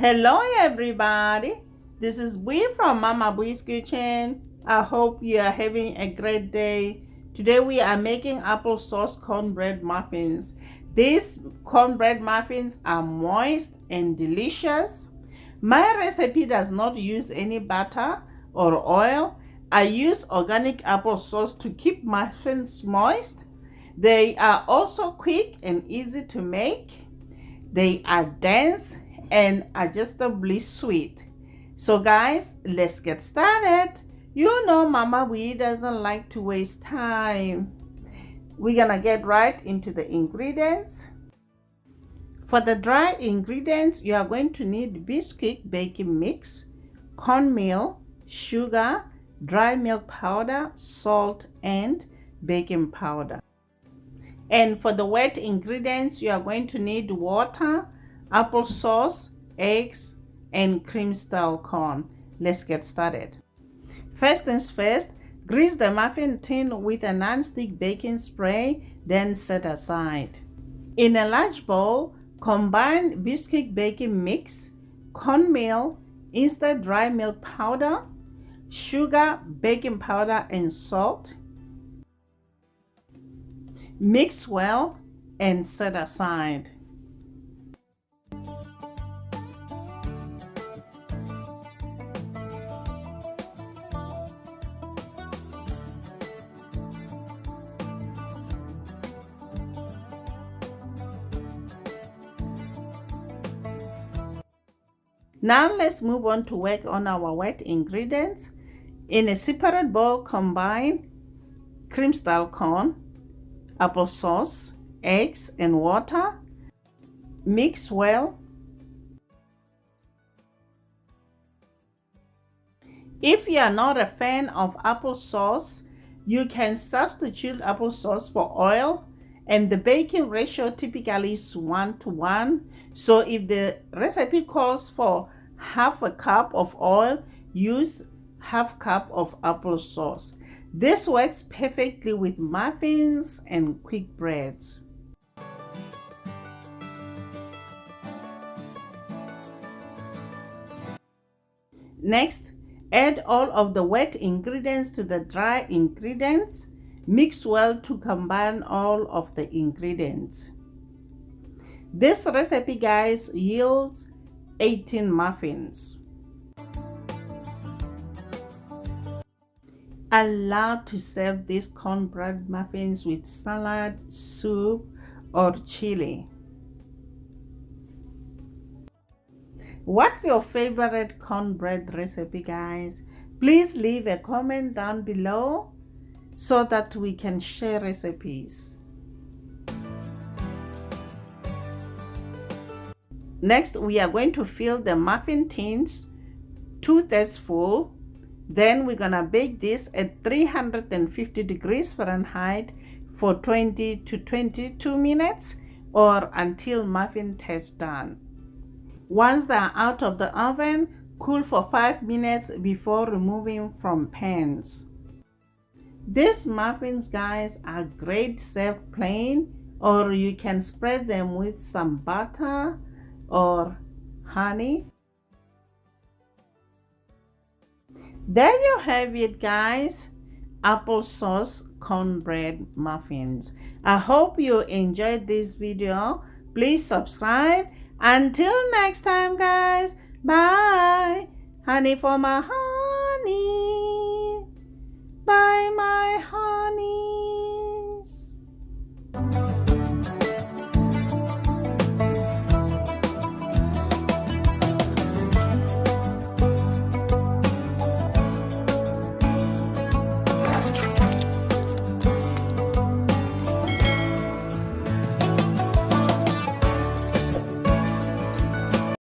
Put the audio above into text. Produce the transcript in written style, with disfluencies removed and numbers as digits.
Hello everybody, this is Bui from Mama Bui's Kitchen. I hope you are having a great day. Today we are making applesauce cornbread muffins. These cornbread muffins are moist and delicious. My recipe does not use any butter or oil. I use organic applesauce to keep muffins moist. They are also quick and easy to make. They are dense and adjustably sweet. So guys, let's get started. You know Mama Bui doesn't like to waste time. We're gonna get right into the ingredients. For the dry ingredients, you are going to need bisquick baking mix, cornmeal, sugar, dry milk powder, salt, and baking powder. And for the wet ingredients, you are going to need water, applesauce, eggs, and cream style corn. Let's get started. First things first, grease the muffin tin with a non-stick baking spray, then set aside. In a large bowl, combine bisquick baking mix, cornmeal, instant dry milk powder, sugar, baking powder, and salt. Mix well and set aside. Now let's move on to work on our wet ingredients. In a separate bowl, combine cream style corn, applesauce, eggs, and water. Mix well. If you are not a fan of applesauce, you can substitute applesauce for oil, and the baking ratio typically is 1:1. So if the recipe calls for half a cup of oil, use half cup of applesauce. This works perfectly with muffins and quick breads. Next, add all of the wet ingredients to the dry ingredients. Mix well to combine all of the ingredients. This recipe, guys, yields 18 muffins. I love to serve these cornbread muffins with salad, soup, or chili. What's your favorite cornbread recipe, guys? Please leave a comment down below so that we can share recipes. Next, we are going to fill the muffin tins 2/3 full. Then we're gonna bake this at 350 degrees Fahrenheit for 20 to 22 minutes or until muffin tastes done. Once they are out of the oven, cool for 5 minutes before removing from pans. These muffins, guys, are great served plain, or you can spread them with some butter or honey. There you have it, guys, applesauce cornbread muffins. I hope you enjoyed this video. Please subscribe. Until next time, guys, bye. Honey for my honey. Bye, my